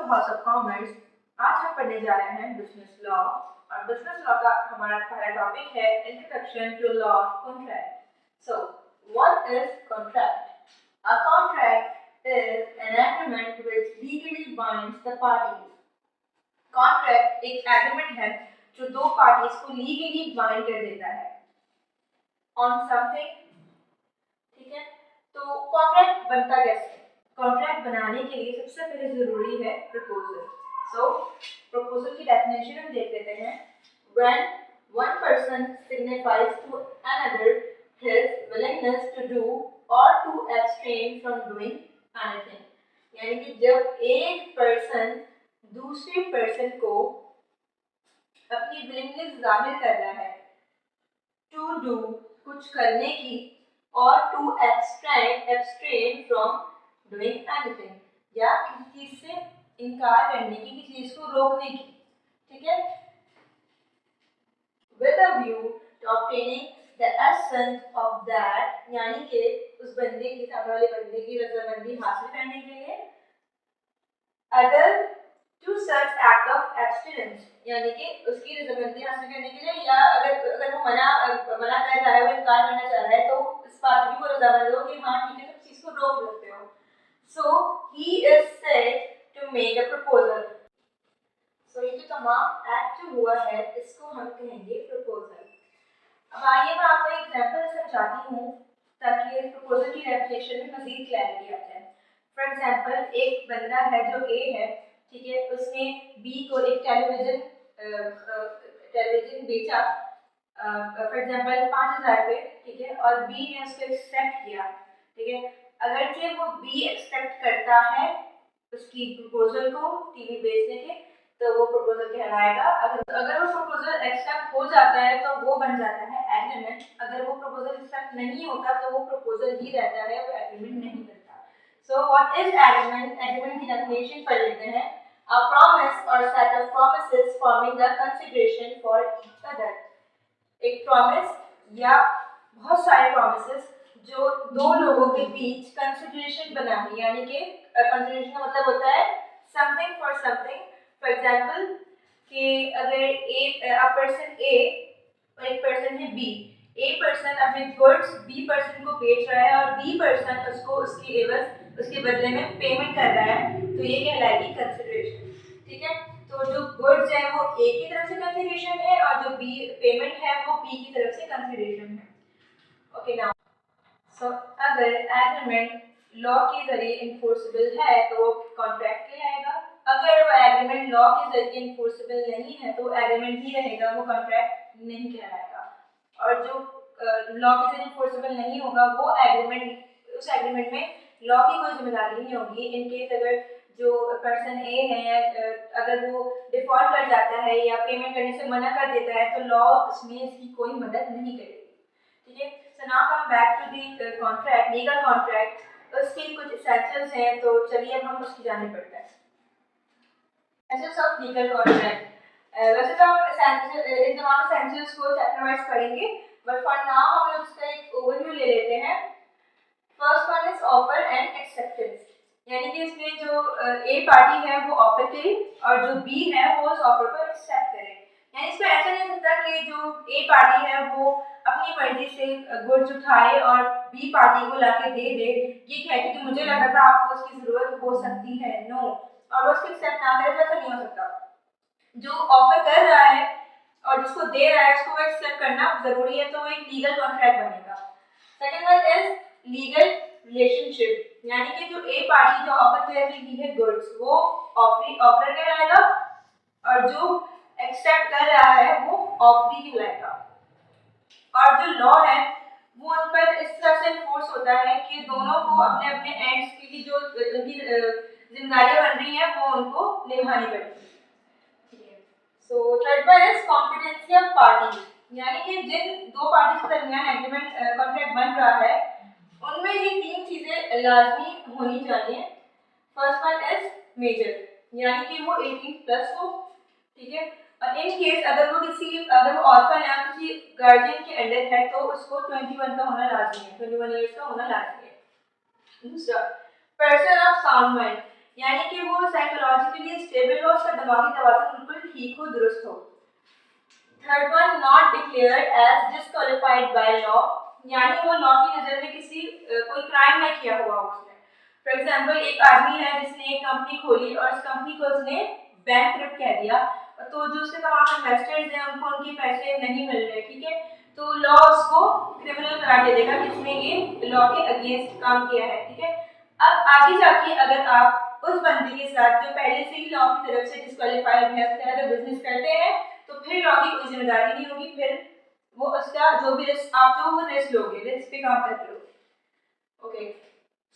House of commerce. आज हम पढ़ने जा रहे हैं बिजनेस लॉ और बिजनेस लॉ का हमारा पहला टॉपिक है introduction to law of contract. So what is contract? A contract is an agreement which legally binds the parties. Contract एक एग्रीमेंट है जो दो पार्टीज को लीगली बाइंड कर देता है ऑन समथिंग। ठीक है, तो कॉन्ट्रैक्ट बनता कैसे? कॉन्ट्रैक्ट बनाने के लिए सबसे पहले जरूरी है प्रपोजल। सो प्रपोजल की डेफिनेशन हम देख लेते हैं। When one person signifies to another his willingness to do or to abstain from doing anything, यानी कि जब एक पर्सन दूसरे पर्सन को अपनी विलिंगनेस जाहिर कर रहा है टू डू कुछ करने की और टू एब्सट्रेन फ्रॉम डूइंग एनीथिंग, या किसी चीज से इनकार करने की, किसी चीज को रोकने की। ठीक है, with a view to obtaining the essence of that, यानी कि उस बंदे की, सामने वाले बंदे की रजामंदी हासिल करने के लिए। Other to such act of abstinence, यानी कि उसकी रजामंदी हासिल करने के लिए, या अगर वो मना कर रहा है, वो इनकार करना चाह रहा है, तो इस बात की वो रजामंद हो कि हाँ ठीक है, तुम चीज को रोक सकते हो। So he is said to make a proposal. So ये जो तमाम एक्ट जो हुआ है इसको हम कहेंगे प्रपोजल। अब आइए मैं आपको एक एग्जांपल समझाती हूँ ताकि इस प्रपोजल की डेफिनेशन में मजीद क्लैरिटी आ जाए। फॉर एग्जांपल, एक बंदा है जो ए है, ठीक है, उसने बी को एक टेलीविजन बेचा फॉर एग्जांपल 5000 रुपये, ठीक है, और बी ने उसको एक्सेप्ट किया। ठीक है, अगरचे वो बी एक्सेप्ट करता है उसकी प्रपोजल को टीवी बेचने के, तो वो प्रपोजल कहलाएगा। अगर वो प्रपोजल एक्सेप्ट हो जाता है तो वो बन जाता है एग्रीमेंट। अगर वो प्रपोजल एक्सेप्ट नहीं होता तो वो प्रपोजल ही रहता है, वो एग्रीमेंट नहीं बनता। सो व्हाट इज एग्रीमेंट? एग्रीमेंट की डेफिनेशन पढ़ लेते हैं। अ प्रॉमिस और set of promises forming the consideration for each other. एक प्रॉमिस या बहुत सारे प्रॉमिसेस जो दो लोगों के बीच कंसिडरेशन बना है, यानी कि कंसिडरेशन का मतलब होता है something for something. For example कि अगर अ पर्सन ए और एक पर्सन है बी, ए पर्सन अपने गुड्स बी पर्सन को बेच रहा है और बी पर्सन उसको उसके एवज उसके बदले में पेमेंट कर रहा है, तो ये कहलाएगी कंसिडरेशन। ठीक है, तो जो गुड्स है वो ए की तरफ से कंसिडरेशन है और जो बी पेमेंट है वो बी की तरफ से कंसिडरेशन है। ओके, नाउ सो अगर एग्रीमेंट लॉ के जरिए इन्फोर्सेबल है तो वो कॉन्ट्रैक्ट कहलाएगा। अगर वो एग्रीमेंट लॉ के जरिए इन्फोर्सेबल नहीं है तो एग्रीमेंट ही रहेगा, वो कॉन्ट्रैक्ट नहीं कहलाएगा। और जो लॉ के जरिए इन्फोर्सेबल नहीं होगा वो एग्रीमेंट, उस एग्रीमेंट में लॉ की कोई जिम्मेदारी नहीं होगी। इन केस अगर जो पर्सन ए है अगर वो डिफॉल्ट कर जाता है या पेमेंट करने से मना कर देता है तो लॉ उसमें इसकी कोई मदद नहीं करेगी। ठीक है, so now come back to the contract, legal contract. उसके कुछ एसेंशियल्स हैं, तो चलिए अब हम उसकी जाने पड़ते हैं। Essentials of legal contract. वैसे तो हम इन तमाम एसेंशियल्स को चैप्टर वाइज पढ़ेंगे, बट फॉर नाउ हम लोग उसका एक ओवरव्यू ले लेते हैं। First one is offer and acceptance, यानी कि इसमें जो ए पार्टी है वो ऑफर करे और जो बी है वो उस ऑफर को एक्सेप्ट करे। यानी इसमें ऐसा नहीं हो सकता कि जो ए पार्टी है वो अपनी मर्जी से गुड्स उठाए और बी पार्टी को लाके दे दे, ये कहते कि मुझे लगा था आपको उसकी जरूरत हो सकती है, नो, और वो उसको एक्सेप्ट ना करे, तो ऐसा नहीं हो सकता। जो ऑफर कर रहा है और जिसको दे रहा है उसको वो एक्सेप्ट करना जरूरी है, तो वो एक लीगल कॉन्ट्रैक्ट बनेगा। Second one is legal relationship, यानी कि जो ए पार्टी जो ऑफर कर रही है गुड्स वो ऑफर कहलाएगा और जो एक्सेप्ट कर रहा है वो ऑफरी कहलाएगा। और जो लॉ है वो उन पर इस तरह से इन्फोर्स होता है कि दोनों को अपने अपने एंड्स की जो उनकी जिम्मेदारियां बन रही हैं वो उनको निभानी पड़ती है। So third one is competency of parties, यानी कि जिन दो पार्टीज के दरमियान एग्रीमेंट कॉन्ट्रैक्ट बन रहा है उनमें ये तीन चीजें लाजमी होनी चाहिए। फर्स्ट वन इज मेजर, यानी कि वो 18+ हो। ठीक है, और इन केस अगर वो ऑर्फन या किसी गार्जियन के अंडर है तो उसको 21 का होना लाजमी है, 21 ईयर्स का होना लाजमी है। दूसरा, पर्सन ऑफ साउंड माइंड, यानी कि वो साइकोलॉजिकली स्टेबल हो, उसका दिमागी तवाज़ुन बिल्कुल ठीक हो, दुरुस्त हो। Third one, not declared as disqualified by law, यानी वो लॉ की नज़र में किसी कोई क्राइम नहीं किया हुआ उसने। फॉर एग्जाम्पल, एक आदमी है जिसने एक कंपनी खोली और उस कंपनी को उसने बैंकक्रप्ट कह दिया, तो जो उसके तमाम इन्वेस्टर्स हैं उनको उनके पैसे नहीं मिल रहे, ठीक है, तो लॉ उसको क्रिमिनल करार दे देगा कि इसने ये लॉ के अगेंस्ट काम किया है, ठीक है। अब आगे जाके अगर आप उस बंदे के साथ जो पहले से ही लॉ की तरफ से डिस्क्वालीफाइड है, उसके अगर बिजनेस करते हैं तो फिर लॉ की कोई जिम्मेदारी नहीं होगी, फिर वो उसका जो भी रिस्क आप जो वो रिस्क लोगे, रिस्क पे काम करते हो। Okay,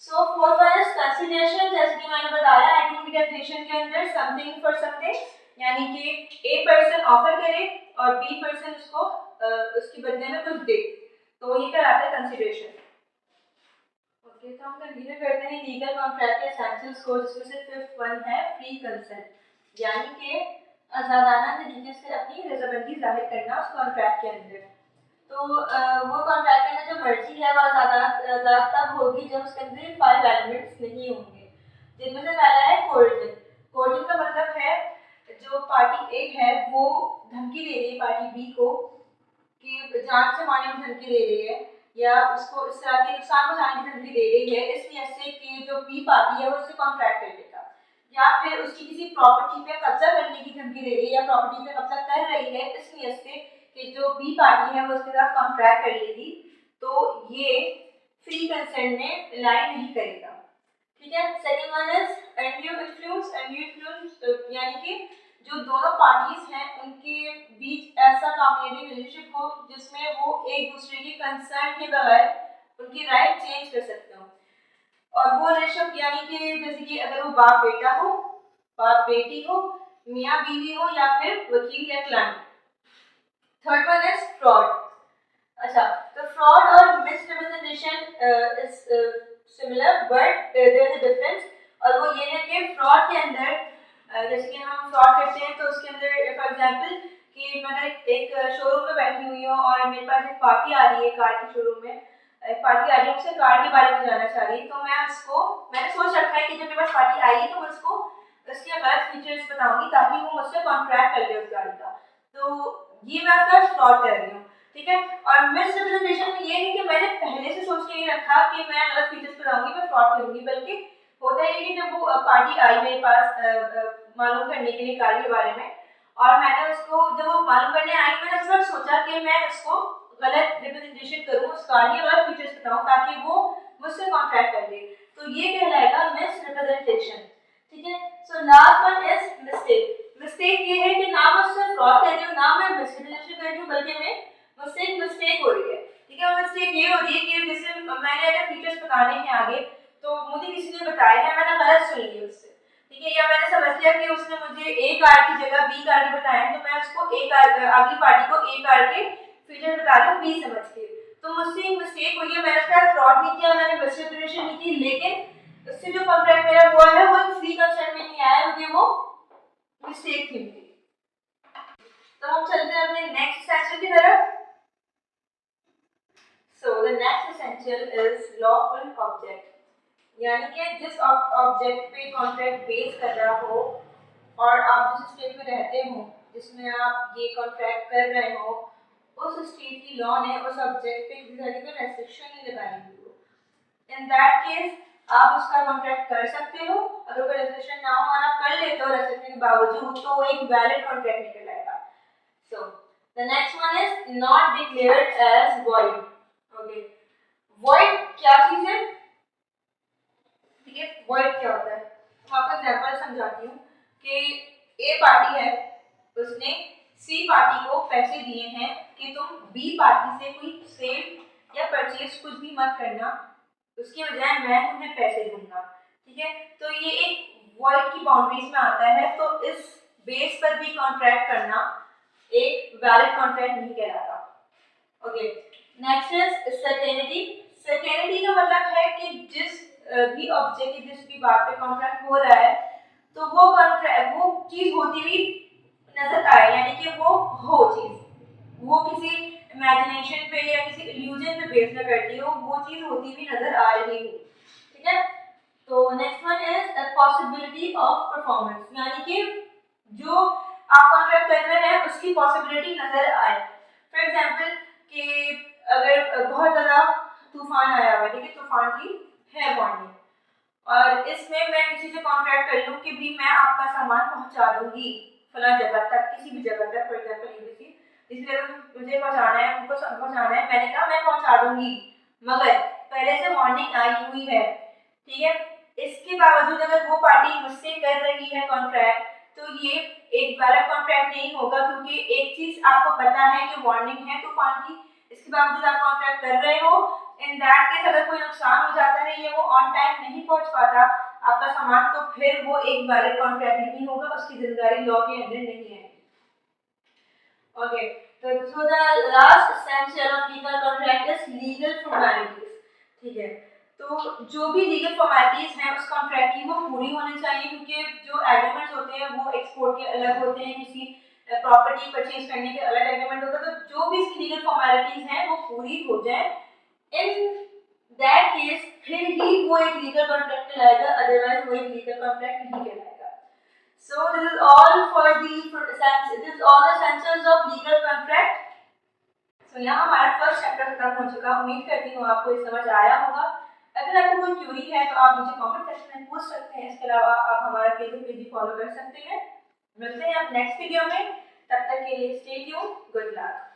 so fourth one is consideration, जैसे कि मैंने बताया एक्टिविटी डेफिनेशन के अंदर समथिंग फॉर समथिंग, यानी कि ए पर्सन ऑफर करे और बी पर्सन उसको उसके बदले में कुछ दे, तो ये कहलाता है कंसीडरेशन। ओके, तो हम कंटिन्यू करते हैं लीगल कॉन्ट्रैक्ट के एसेंशियल्स को, जिसमें से फिफ्थ वन है फ्री कंसेंट, यानी कि आज़ादाना तरीके से अपनी रजामंदी जाहिर करना उस कॉन्ट्रैक्ट के अंदर। तो वो कॉन्ट्रैक्ट के अंदर जो मर्जी है वो आज़ादाना तब होगी जब उसके अंदर 5 एलिमेंट्स नहीं होंगे, जिनमें से पहला है कोर्जन। कोर्जन का मतलब है जो पार्टी ए है वो धमकी दे रही है पार्टी बी को कि जान से मारने की धमकी दे रही है या उसको इस तरह के नुकसान पहुंचाने की धमकी दे रही है, इस वजह से कि जो बी पार्टी है वो उससे कॉन्ट्रैक्ट कर लेगा, या फिर उसकी किसी प्रॉपर्टी पे कब्जा करने की धमकी दे रही है या प्रॉपर्टी पे कब्जा कर रही है, इस वजह से कि जो बी पार्टी है वो उसके साथ कॉन्ट्रैक्ट कर लेगी, तो ये फ्री कंसेंट में लाई नहीं करेगा, ठीक है। Second one is undue influence. Undue influence यानी कि जो दोनों पार्टीज हैं उनके बीच ऐसा कॉम्बिनेटिव रिलेशनशिप हो जिसमें वो एक दूसरे की कंसर्न के बगैर उनकी राइट चेंज कर सकते हो, और वो रिलेशनशिप यानी कि जैसे कि अगर वो बाप बेटा हो, बाप बेटी हो, मियाँ बीवी हो, या फिर वकील या client. Third one is fraud. अच्छा, तो फ्रॉड और misrepresentation is similar but there is a difference, और वो ये है कि फ्रॉड के अंदर जैसे कि हम फ्रॉड करते हैं तो उसके अंदर फॉर एग्जांपल कि मैं एक शोरूम में बैठी हुई हूँ और मेरे पास एक पार्टी आ रही है, कार के शोरूम में एक पार्टी आ रही है, मुझसे कार के बारे में जानना चाह रही है, तो मैंने सोच रखा है कि जब मेरे पास पार्टी आई है तो मैं उसको उसके गलत फीचर्स बताऊंगी ताकि वो मुझसे कॉन्ट्रैक्ट कर ले उस गाड़ी का, तो ये मैं उसका फ्रॉड कर रही हूँ, ठीक है। और मिसरिप्रेजेंटेशन में ये है कि मैंने पहले से सोच के नहीं रखा कि मैं गलत फीचर्स बताऊंगी, मैं फ्रॉड करूंगी, बल्कि होता है कि जब वो पार्टी आई मेरे पास मालूम करने के लिए कार के बारे में, और मैंने उसको जब वो मालूम करने आई मैंने उस वक्त सोचा कि मैं उसको गलत रिप्रेजेंटेशन करूँ उस कार के, गलत फीचर्स बताऊँ ताकि वो मुझसे कॉन्ट्रैक्ट कर ले, तो ये कहलाएगा मिसरिप्रेजेंटेशन, ठीक है। So last one is mistake. Mistake ये है कि ना मैं उससे फ्रॉड कर रही हूँ ना मैं मिसरिप्रेजेंटेशन कर रही हूँ, बल्कि मैं मुझसे एक मिस्टेक हो रही है, ठीक है। मिस्टेक ये हो रही है कि जैसे मैंने अगर फीचर्स बताने हैं आगे तो मुझे किसी ने बताया है, मैंने गलत सुन लिया उससे, ठीक है, या मैंने समझ लिया कि उसने मुझे ए कार की जगह बी कार के बताया है, तो मैं उसको ए कार अगली पार्टी को ए कार के फीचर बता रही हूँ बी समझ के, तो मुझसे एक मिस्टेक हुई है, मैंने उसका फ्रॉड नहीं किया, मैंने मिसरिप्रेजेंटेशन नहीं की, लेकिन उससे जो कॉन्ट्रैक्ट मेरा हुआ है वो फ्री कंसेंट में नहीं आया क्योंकि वो मिस्टेक थी मेरी। तो हम चलते हैं अपने नेक्स्ट सेक्शन की तरफ। So the next essential is lawful object, यानी कि जिस ऑब्जेक्ट पे कॉन्ट्रैक्ट बेस कर रहा हो और आप जिस स्टेट में रहते हो जिसमें आप ये कॉन्ट्रैक्ट कर रहे हो उस स्टेट की लॉ ने उस ऑब्जेक्ट पे किसी तरह की रेस्ट्रिक्शन नहीं लगाई हुई हो, इन दैट केस आप उसका कॉन्ट्रैक्ट कर सकते हो, अगर कोई रेस्ट्रिक्शन ना हो और आप कर लेते हो रेस्ट्रिक्शन के बावजूद तो वो एक वैलिड कॉन्ट्रैक्ट निकल आएगा। So the next one is not declared as void. Okay, void क्या चीज है, ठीक है, वॉइड क्या होता है, तो आपको एग्जांपल समझाती हूँ कि ए पार्टी है, उसने सी पार्टी को पैसे दिए हैं कि तुम बी पार्टी से कोई सेल या परचेज कुछ भी मत करना, उसके बजाय मैं तुम्हें पैसे दूंगा, ठीक है, तो ये एक वॉइड की बाउंड्रीज में आता है, तो इस बेस पर भी कॉन्ट्रैक्ट करना एक वैलिड कॉन्ट्रैक्ट नहीं कहलाता। Okay, next is certainty. Certainty का मतलब है कि जिस भी ऑब्जेक्ट जिस भी बात पे कॉन्ट्रैक्ट हो रहा है तो वो कॉन्ट्रैक्ट वो चीज होती हुई नजर आए, यानी कि वो हो चीज, वो किसी इमेजिनेशन पे या किसी इल्यूजन पे बेस न करती हो, वो चीज होती हुई नजर आ रही हो, ठीक है। तो next one is possibility of performance, यानी कि जो आप कॉन्ट्रैक्ट कर रहे हैं उसकी पॉसिबिलिटी नजर आए। फॉर एग्जांपल कि अगर बहुत ज़्यादा तूफान आया हुआ है, ठीक है, तूफान की है वार्निंग, और इसमें मैं किसी से कॉन्ट्रैक्ट कर लूँ कि भी मैं आपका सामान पहुंचा दूंगी फला जगह तक, किसी भी जगह तक, फॉर एग्जांपल ABC, इस जगह मुझे पहुंचाना है, उनको पहुंचाना है, मैंने कहा मैं पहुंचा दूंगी, मगर पहले से वार्निंग आई हुई है, ठीक है, इसके बावजूद अगर वो पार्टी मुझसे कर रही है कॉन्ट्रैक्ट, तो ये एक वैलिड कॉन्ट्रैक्ट नहीं होगा, क्योंकि एक चीज आपको पता है कि वार्निंग है तूफान की, इसके बावजूद आप कॉन्ट्रैक्ट कर रहे हो। इन दैट केस अगर कोई नुकसान हो जाता है या वो ऑन टाइम नहीं पहुंच पाता आपका सामान, तो फिर वो एक वैलिड कॉन्ट्रैक्ट नहीं होगा, उसकी जिम्मेदारी लॉ के अंदर नहीं है। ओके, तो the last essential of legal contract is legal formalities, ठीक है, तो जो भी लीगल फॉर्मेलिटीज हैं उस कॉन्ट्रैक्ट की वो पूरी होनी चाहिए, क्योंकि जो एग्रीमेंट्स होते हैं वो एक्सपोर्ट के अलग होते हैं, किसी प्रॉपर्टी परचेज करने के अलग एग्रीमेंट होता है, तो जो भी इसकी लीगल फॉर्मेलिटीज हैं वो पूरी हो जाए, इन दैट केस फिर ही वो एक लीगल कॉन्ट्रैक्ट कहलाएगा, अदरवाइज वो एक लीगल कॉन्ट्रैक्ट नहीं कहलाएगा। So this is all for this is all the essentials of legal contract. So यहाँ हमारा फर्स्ट चैप्टर खत्म हो चुका, उम्मीद करती हूँ आपको ये समझ आया होगा। अगर आपको कोई क्यूरी है तो आप मुझे कमेंट सेक्शन में पूछ सकते हैं, इसके अलावा आप हमारा फेसबुक पेज भी फॉलो कर सकते हैं। मिलते हैं आप नेक्स्ट वीडियो में, तब तक के लिए स्टे ट्यून्ड, गुड लक।